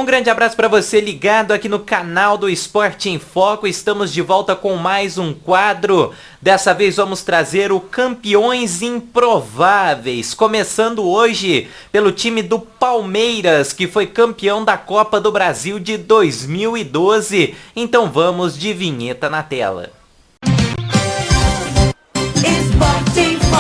Um grande abraço para você ligado aqui no canal do Esporte em Foco. Estamos de volta com mais um quadro. Dessa vez vamos trazer o Campeões Improváveis. Começando hoje pelo time do Palmeiras, que foi campeão da Copa do Brasil de 2012. Então vamos de vinheta na tela. Esporte em Foco.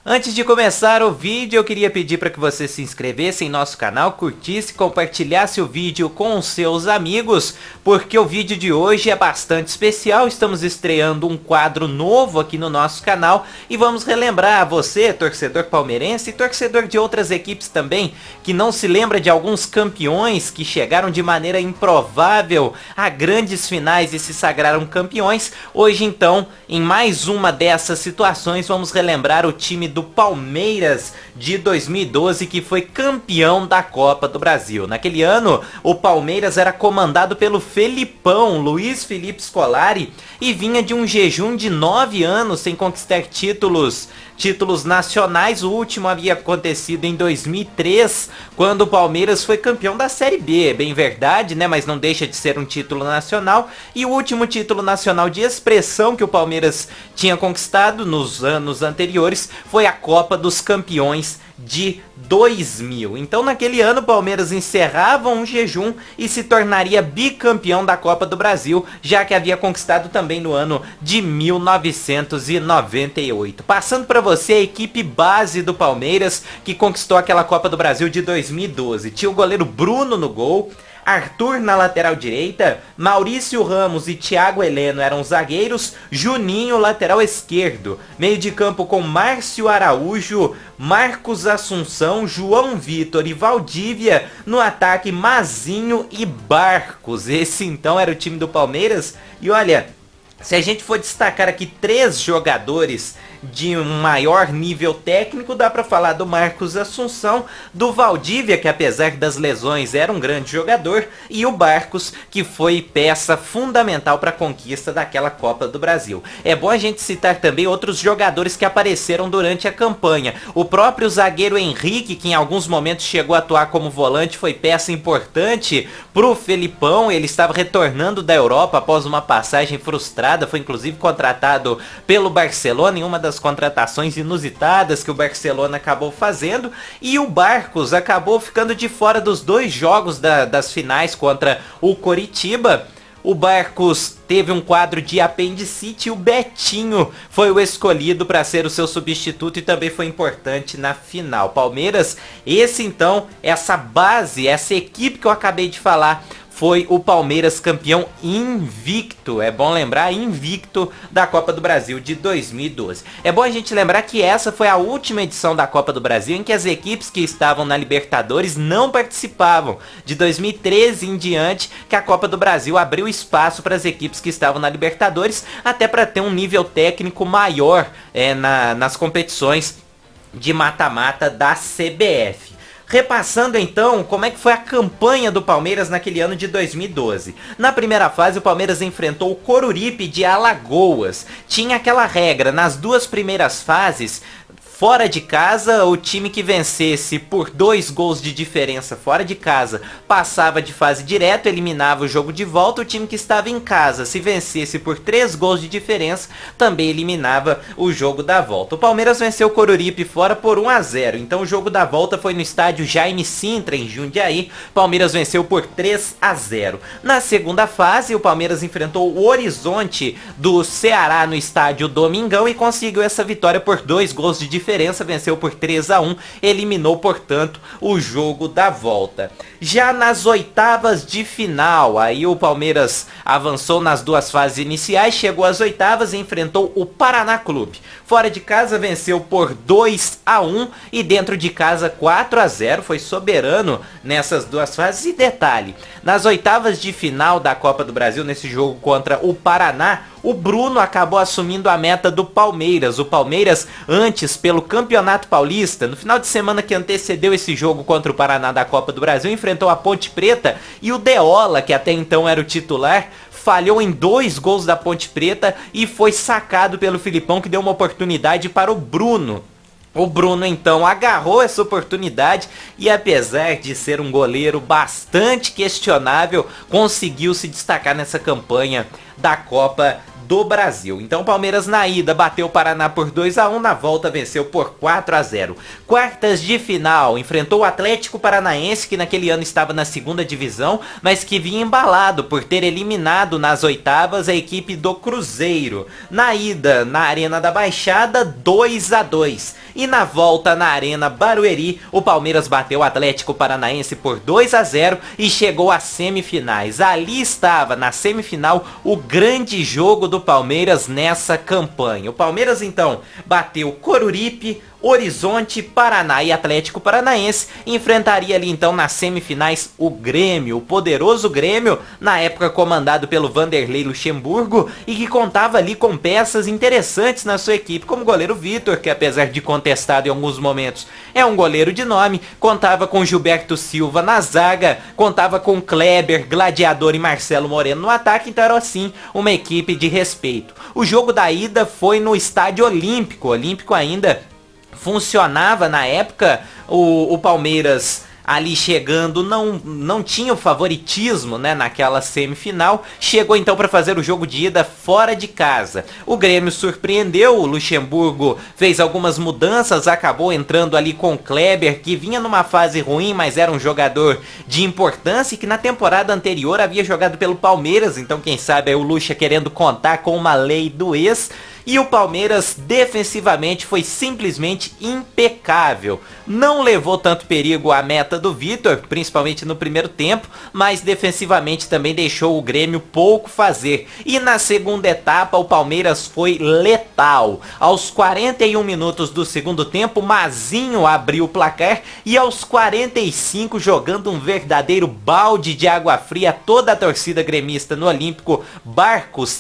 Antes de começar o vídeo, eu queria pedir para que você se inscrevesse em nosso canal, curtisse, compartilhasse o vídeo com os seus amigos, porque o vídeo de hoje é bastante especial. Estamos estreando um quadro novo aqui no nosso canal e vamos relembrar a você, torcedor palmeirense e torcedor de outras equipes também, que não se lembra de alguns campeões que chegaram de maneira improvável a grandes finais e se sagraram campeões. Hoje então, em mais uma dessas situações, vamos relembrar o time do Palmeiras de 2012, que foi campeão da Copa do Brasil. Naquele ano, o Palmeiras era comandado pelo Felipão, Luiz Felipe Scolari, e vinha de um jejum de 9 anos sem conquistar títulos nacionais. O último havia acontecido em 2003, quando o Palmeiras foi campeão da Série B, bem verdade, né? Mas não deixa de ser um título nacional. E o último título nacional de expressão que o Palmeiras tinha conquistado nos anos anteriores foi a Copa dos Campeões de 2000. Então naquele ano o Palmeiras encerrava um jejum e se tornaria bicampeão da Copa do Brasil, já que havia conquistado também no ano de 1998. Passando para você a equipe base do Palmeiras que conquistou aquela Copa do Brasil de 2012. Tinha o goleiro Bruno no gol, Arthur na lateral direita, Maurício Ramos e Thiago Heleno eram zagueiros, Juninho lateral esquerdo, meio de campo com Márcio Araújo, Marcos Assunção, João Vitor e Valdívia, no ataque Mazinho e Barcos. Esse então era o time do Palmeiras. E olha, se a gente for destacar aqui 3 jogadores de um maior nível técnico, dá para falar do Marcos Assunção, do Valdívia, que apesar das lesões era um grande jogador, e o Barcos, que foi peça fundamental para a conquista daquela Copa do Brasil. É bom a gente citar também outros jogadores que apareceram durante a campanha. O próprio zagueiro Henrique, que em alguns momentos chegou a atuar como volante, foi peça importante pro Felipão. Ele estava retornando da Europa após uma passagem frustrada, foi inclusive contratado pelo Barcelona em uma das contratações inusitadas que o Barcelona acabou fazendo, e o Barcos acabou ficando de fora dos 2 jogos das finais contra o Coritiba. O Barcos teve um quadro de apendicite e o Betinho foi o escolhido para ser o seu substituto e também foi importante na final. Palmeiras, essa base, essa equipe que eu acabei de falar, foi o Palmeiras campeão invicto, é bom lembrar, invicto da Copa do Brasil de 2012. É bom a gente lembrar que essa foi a última edição da Copa do Brasil em que as equipes que estavam na Libertadores não participavam. De 2013 em diante, que a Copa do Brasil abriu espaço para as equipes que estavam na Libertadores, até para ter um nível técnico maior nas competições de mata-mata da CBF. Repassando então como é que foi a campanha do Palmeiras naquele ano de 2012. Na primeira fase o Palmeiras enfrentou o Coruripe de Alagoas. Tinha aquela regra, nas 2 primeiras fases, fora de casa, o time que vencesse por 2 gols de diferença fora de casa passava de fase direto, eliminava o jogo de volta. O time que estava em casa, se vencesse por 3 gols de diferença, também eliminava o jogo da volta. O Palmeiras venceu o Coruripe fora por 1-0, então o jogo da volta foi no estádio Jaime Sintra, em Jundiaí. Palmeiras venceu por 3-0. Na segunda fase, o Palmeiras enfrentou o Horizonte do Ceará no estádio Domingão e conseguiu essa vitória por 2 gols de diferença. Venceu por 3-1, eliminou, portanto, o jogo da volta. Já nas oitavas de final, aí o Palmeiras avançou nas 2 fases iniciais, chegou às oitavas e enfrentou o Paraná Clube. Fora de casa venceu por 2-1 e dentro de casa 4-0, foi soberano nessas 2 fases. E detalhe, nas oitavas de final da Copa do Brasil, nesse jogo contra o Paraná, o Bruno acabou assumindo a meta do Palmeiras. O Palmeiras, antes, pelo Campeonato Paulista, no final de semana que antecedeu esse jogo contra o Paraná da Copa do Brasil, enfrentou a Ponte Preta e o Deola, que até então era o titular, falhou em 2 gols da Ponte Preta e foi sacado pelo Filipão, que deu uma oportunidade para o Bruno. O Bruno então agarrou essa oportunidade e, apesar de ser um goleiro bastante questionável, conseguiu se destacar nessa campanha da Copa do Brasil. Então o Palmeiras na ida bateu o Paraná por 2-1, na volta venceu por 4-0. Quartas de final, enfrentou o Atlético Paranaense, que naquele ano estava na segunda divisão, mas que vinha embalado por ter eliminado nas oitavas a equipe do Cruzeiro. Na ida, na Arena da Baixada, 2-2. E na volta na Arena Barueri, o Palmeiras bateu o Atlético Paranaense por 2-0 e chegou às semifinais. Ali estava, na semifinal, o grande jogo do Palmeiras nessa campanha. O Palmeiras então bateu Coruripe, Horizonte, Paraná e Atlético Paranaense. Enfrentaria ali então nas semifinais o Grêmio, o poderoso Grêmio, na época comandado pelo Vanderlei Luxemburgo, e que contava ali com peças interessantes na sua equipe, como o goleiro Vitor, que apesar de contestado em alguns momentos, é um goleiro de nome. Contava com Gilberto Silva na zaga, contava com Kleber, Gladiador e Marcelo Moreno no ataque, então era assim uma equipe de respeito. O jogo da ida foi no Estádio Olímpico. Olímpico ainda funcionava na época. O Palmeiras ali chegando não tinha o favoritismo, né, naquela semifinal. Chegou então para fazer o jogo de ida fora de casa. O Grêmio surpreendeu, o Luxemburgo fez algumas mudanças, acabou entrando ali com o Kleber, que vinha numa fase ruim, mas era um jogador de importância e que na temporada anterior havia jogado pelo Palmeiras, então quem sabe é o Luxa querendo contar com uma lei do ex. E o Palmeiras defensivamente foi simplesmente impecável. Não levou tanto perigo à meta do Vitor, principalmente no primeiro tempo, mas defensivamente também deixou o Grêmio pouco fazer. E na segunda etapa o Palmeiras foi letal. Aos 41 minutos do segundo tempo, Mazinho abriu o placar e aos 45, jogando um verdadeiro balde de água fria, toda a torcida gremista no Olímpico,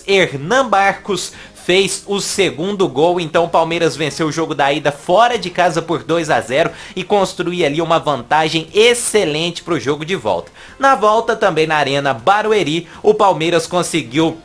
Hernan Barcos, fez o segundo gol. Então o Palmeiras venceu o jogo da ida fora de casa por 2-0 e construía ali uma vantagem excelente para o jogo de volta. Na volta, também na Arena Barueri, o Palmeiras conseguiu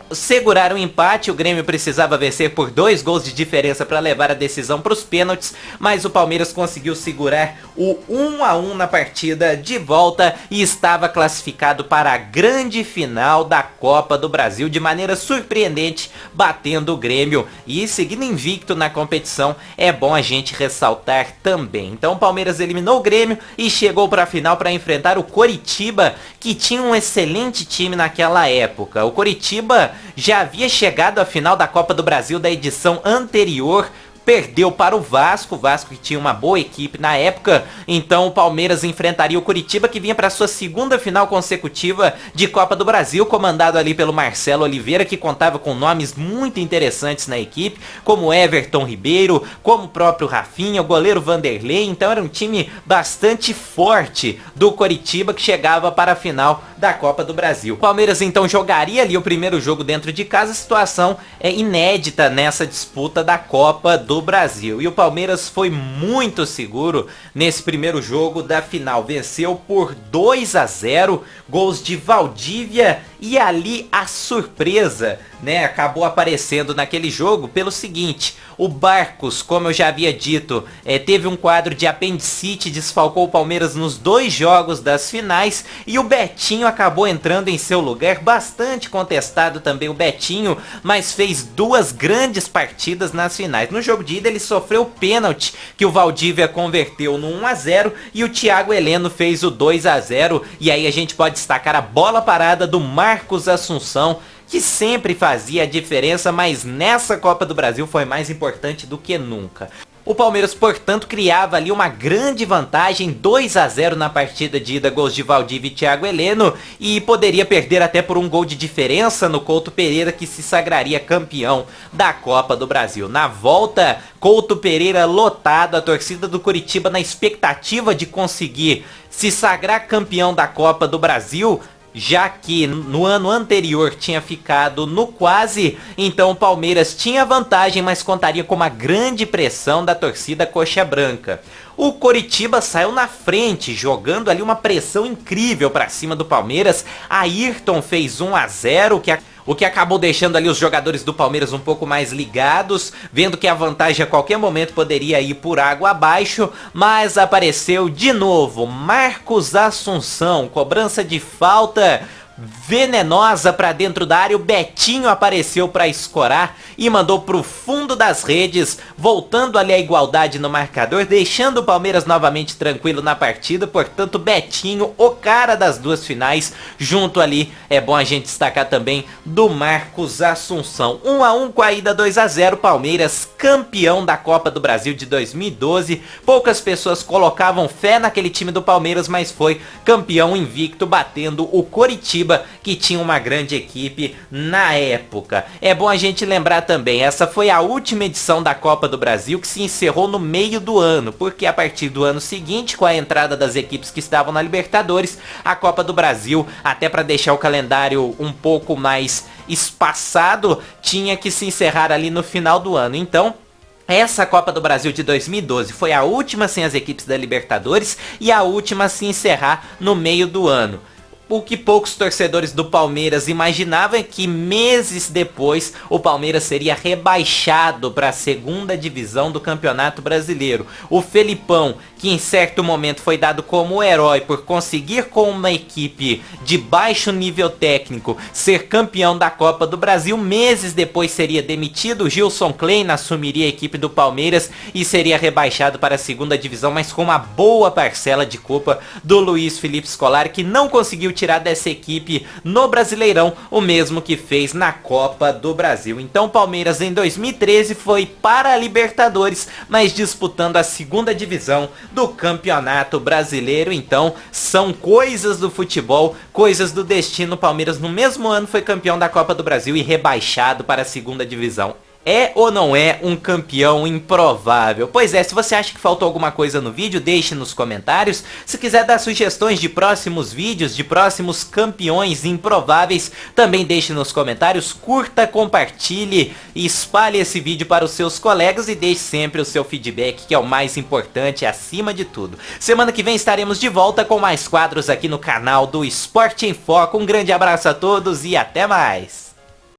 segurar o empate. O Grêmio precisava vencer por 2 gols de diferença para levar a decisão para os pênaltis, mas o Palmeiras conseguiu segurar o 1-1 na partida de volta e estava classificado para a grande final da Copa do Brasil de maneira surpreendente, batendo o Grêmio e seguindo invicto na competição. É bom a gente ressaltar também. Então o Palmeiras eliminou o Grêmio e chegou para a final para enfrentar o Coritiba, que tinha um excelente time naquela época. O Coritiba já havia chegado à final da Copa do Brasil da edição anterior, perdeu para o Vasco que tinha uma boa equipe na época. Então o Palmeiras enfrentaria o Coritiba, que vinha para sua segunda final consecutiva de Copa do Brasil, comandado ali pelo Marcelo Oliveira, que contava com nomes muito interessantes na equipe, como Everton Ribeiro, como o próprio Rafinha, o goleiro Vanderlei. Então era um time bastante forte do Coritiba, que chegava para a final da Copa do Brasil. O Palmeiras então jogaria ali o primeiro jogo dentro de casa, situação inédita nessa disputa da Copa do Brasil. E o Palmeiras foi muito seguro nesse primeiro jogo da final. Venceu por 2-0, gols de Valdívia, e ali a surpresa, né, acabou aparecendo naquele jogo pelo seguinte: o Barcos, como eu já havia dito, teve um quadro de apendicite, desfalcou o Palmeiras nos 2 jogos das finais, e o Betinho acabou entrando em seu lugar, bastante contestado também o Betinho, mas fez 2 grandes partidas nas finais. No jogo de ida ele sofreu o pênalti que o Valdívia converteu no 1-0 e o Thiago Heleno fez o 2-0, e aí a gente pode destacar a bola parada do Marcos Assunção, que sempre fazia a diferença, mas nessa Copa do Brasil foi mais importante do que nunca. O Palmeiras, portanto, criava ali uma grande vantagem, 2-0 na partida de ida, gols de Valdívia e Thiago Heleno, e poderia perder até por um gol de diferença no Couto Pereira, que se sagraria campeão da Copa do Brasil. Na volta, Couto Pereira lotado, a torcida do Coritiba na expectativa de conseguir se sagrar campeão da Copa do Brasil, já que no ano anterior tinha ficado no quase. Então o Palmeiras tinha vantagem, mas contaria com uma grande pressão da torcida coxa branca. O Coritiba saiu na frente, jogando ali uma pressão incrível para cima do Palmeiras. Ayrton fez 1-0, o que acabou deixando ali os jogadores do Palmeiras um pouco mais ligados, vendo que a vantagem a qualquer momento poderia ir por água abaixo, mas apareceu de novo Marcos Assunção, cobrança de falta venenosa pra dentro da área, o Betinho apareceu pra escorar e mandou pro fundo das redes, voltando ali a igualdade no marcador, deixando o Palmeiras novamente tranquilo na partida. Portanto, Betinho, o cara das duas finais, junto ali, é bom a gente destacar também, do Marcos Assunção. 1-1 com a ida, 2-0, Palmeiras campeão da Copa do Brasil de 2012. Poucas pessoas colocavam fé naquele time do Palmeiras, mas foi campeão invicto, batendo o Coritiba, que tinha uma grande equipe na época. É bom a gente lembrar também, essa foi a última edição da Copa do Brasil que se encerrou no meio do ano, porque a partir do ano seguinte, com a entrada das equipes que estavam na Libertadores, a Copa do Brasil, até para deixar o calendário um pouco mais espaçado, tinha que se encerrar ali no final do ano. Então, essa Copa do Brasil de 2012 foi a última sem as equipes da Libertadores e a última a se encerrar no meio do ano. O que poucos torcedores do Palmeiras imaginavam é que meses depois o Palmeiras seria rebaixado para a segunda divisão do Campeonato Brasileiro. O Felipão, que em certo momento foi dado como herói por conseguir com uma equipe de baixo nível técnico ser campeão da Copa do Brasil, meses depois seria demitido. Gilson Klein assumiria a equipe do Palmeiras e seria rebaixado para a segunda divisão, mas com uma boa parcela de culpa do Luiz Felipe Scolari, que não conseguiu tirar dessa equipe no Brasileirão o mesmo que fez na Copa do Brasil. Então o Palmeiras em 2013 foi para a Libertadores, mas disputando a segunda divisão do Campeonato Brasileiro. Então são coisas do futebol, coisas do destino. O Palmeiras no mesmo ano foi campeão da Copa do Brasil e rebaixado para a segunda divisão. É ou não é um campeão improvável? Pois é, se você acha que faltou alguma coisa no vídeo, deixe nos comentários. Se quiser dar sugestões de próximos vídeos, de próximos campeões improváveis, também deixe nos comentários. Curta, compartilhe e espalhe esse vídeo para os seus colegas e deixe sempre o seu feedback, que é o mais importante acima de tudo. Semana que vem estaremos de volta com mais quadros aqui no canal do Esporte em Foco. Um grande abraço a todos e até mais!